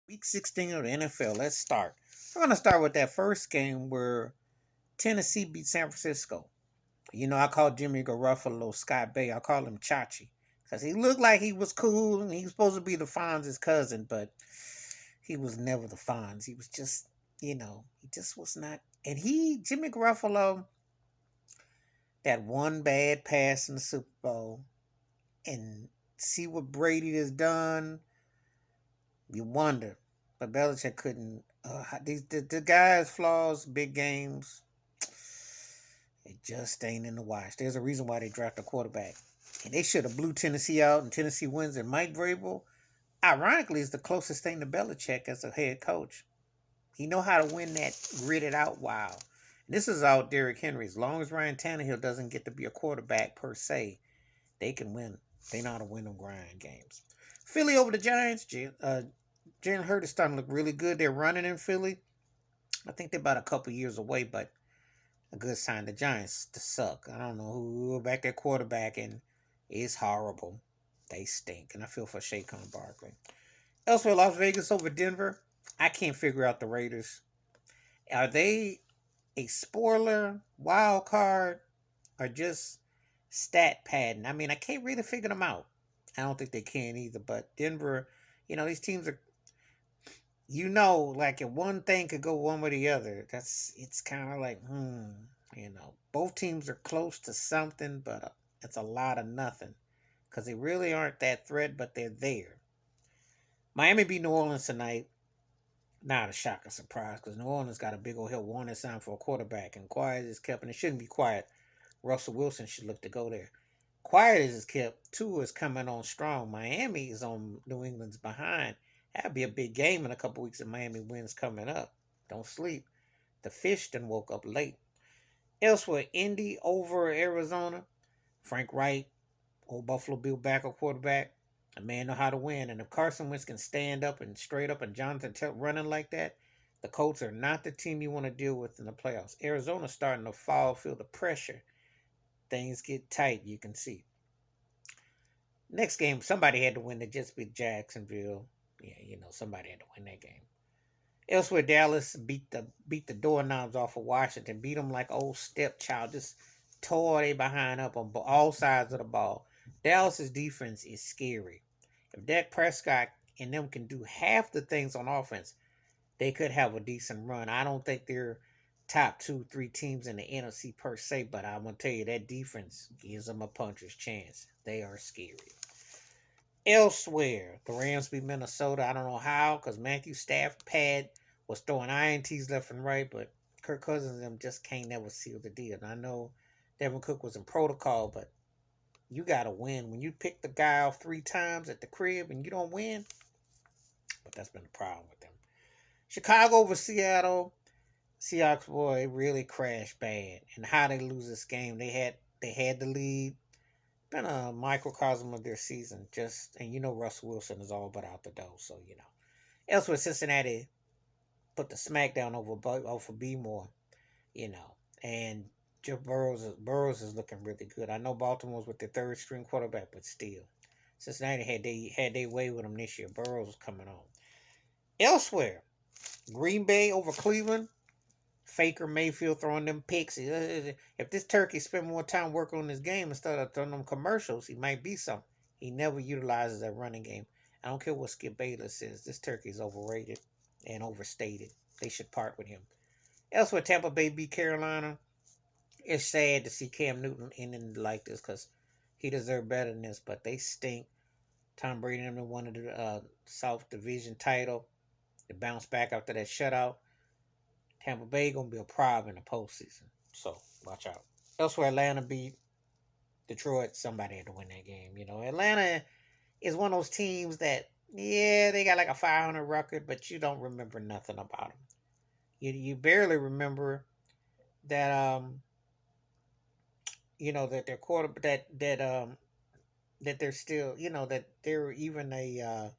Week 16 of the NFL. Let's start. We're going to start with that first game where Tennessee beat San Francisco. I call Jimmy Garoppolo Scott Bay. I call him Chachi because he looked like he was cool and he was supposed to be the Fonz's cousin, but he was never the Fonz. He was just, he just was not. And Jimmy Garoppolo, that one bad pass in the Super Bowl, and see what Brady has done. You wonder, but Belichick couldn't. The guys' flaws, big games, it just ain't in the wash. There's a reason why they draft a quarterback, and they should have blew Tennessee out, and Tennessee wins. And Mike Vrabel, ironically, is the closest thing to Belichick as a head coach. He know how to win that gritted out wow. This is out Derrick Henry. As long as Ryan Tannehill doesn't get to be a quarterback per se, they can win. They know how to win them grind games. Philly over the Giants. Jalen Hurts is starting to look really good. They're running in Philly. I think they're about a couple years away, but a good sign. The Giants to suck. I don't know who back their quarterback, and it's horrible. They stink, and I feel for Saquon Barkley. Elsewhere, Las Vegas over Denver. I can't figure out the Raiders. Are they a spoiler, wild card, or just stat padding? I mean, I can't really figure them out. I don't think they can either. But Denver, these teams are, like if one thing could go one way or the other, it's kind of like, both teams are close to something, but it's a lot of nothing because they really aren't that threat, but they're there. Miami beat New Orleans tonight. Not a shock or surprise because New Orleans got a big old help warning sign for a quarterback, and quiet is kept, and it shouldn't be quiet. Russell Wilson should look to go there. Quiet is kept. Tua is coming on strong. Miami is on New England's behind. That'd be a big game in a couple weeks if Miami wins coming up. Don't sleep. The fish then woke up late. Elsewhere, Indy over Arizona. Frank Wright, old Buffalo Bill backup quarterback. A man know how to win. And if Carson Wentz can stand up and straight up and Jonathan running like that, the Colts are not the team you want to deal with in the playoffs. Arizona's starting to feel the pressure. Things get tight, you can see. Next game, somebody had to win. It just beat Jacksonville. Yeah, somebody had to win that game. Elsewhere, Dallas beat the doorknobs off of Washington. Beat them like old stepchild. Just tore they behind up on all sides of the ball. Dallas's defense is scary. If Dak Prescott and them can do half the things on offense, they could have a decent run. I don't think they're top two, three teams in the NFC per se, but I'm gonna tell you that defense gives them a puncher's chance. They are scary. Elsewhere, the Rams beat Minnesota. I don't know how, because Matthew Stafford was throwing INTs left and right, but Kirk Cousins and them just can't never seal the deal. And I know Devin Cook was in protocol, but you gotta win. When you pick the guy off 3 times at the crib and you don't win, but that's been the problem with them. Chicago over Seattle. Seahawks boy really crashed bad. And how they lose this game, they had the lead. Been a microcosm of their season. Just and Russell Wilson is all but out the door. So Elsewhere, Cincinnati put the smackdown over B more. You know, and Joe Burrows is looking really good. I know Baltimore's with their third string quarterback, but still, Cincinnati had their way with them this year. Burrows was coming on. Elsewhere, Green Bay over Cleveland. Faker Mayfield throwing them picks. If this turkey spent more time working on this game instead of throwing them commercials, he might be something. He never utilizes that running game. I don't care what Skip Bayless says. This turkey is overrated and overstated. They should part with him. Elsewhere, Tampa Bay beat Carolina. It's sad to see Cam Newton ending like this because he deserved better than this, but they stink. Tom Brady and them won the South Division title. They bounced back after that shutout. Tampa Bay gonna be a problem in the postseason, so watch out. Elsewhere, Atlanta beat Detroit. Somebody had to win that game. Atlanta is one of those teams that they got like a 500 record, but you don't remember nothing about them. You barely remember that that their quarter that they're still that they're even a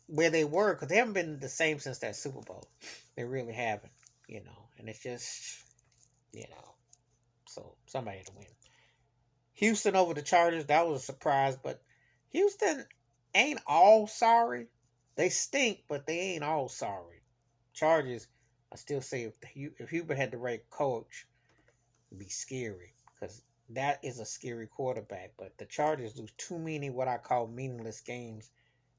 where they were because they haven't been the same since that Super Bowl. They really haven't, and it's just you know so somebody had to win. Houston over the Chargers, that was a surprise, but Houston ain't all sorry. They stink, but they ain't all sorry. Chargers, I still say if Hubert had the right coach, it'd be scary because that is a scary quarterback. But the Chargers lose too many what I call meaningless games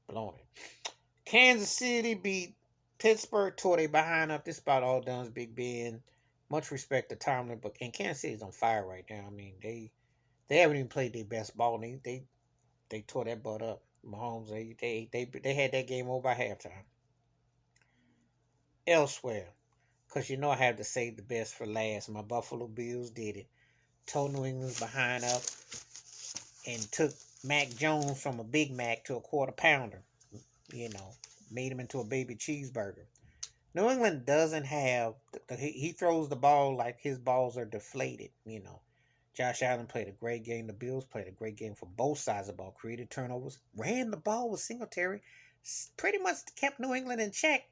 blowing it. Kansas City beat Pittsburgh, tore they behind up. This about all done, Big Ben. Much respect to Tomlin, but and Kansas City's on fire right now. I mean, they haven't even played their best ball. They tore that butt up. Mahomes, they had that game over by halftime. Elsewhere, because you know I have to save the best for last. My Buffalo Bills did it. Tore New England's behind up and took Mac Jones from a Big Mac to a quarter pounder. You know, made him into a baby cheeseburger. New England doesn't have. He throws the ball like his balls are deflated. You know, Josh Allen played a great game. The Bills played a great game for both sides of the ball. Created turnovers, ran the ball with Singletary, pretty much kept New England in check,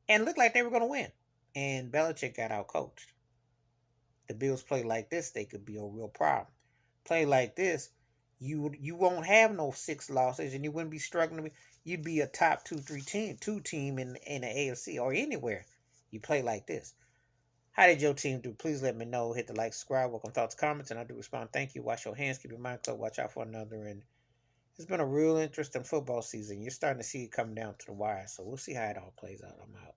and looked like they were going to win. And Belichick got out coached. The Bills play like this, they could be a real problem. Play like this, you won't have no 6 losses, and you wouldn't be struggling. You'd be a top 2 team in the AFC or anywhere. You play like this. How did your team do? Please let me know. Hit the like, subscribe, welcome thoughts, comments, and I do respond. Thank you. Wash your hands, keep your mind clear, watch out for another. And it's been a real interesting football season. You're starting to see it come down to the wire, so we'll see how it all plays out. I'm out.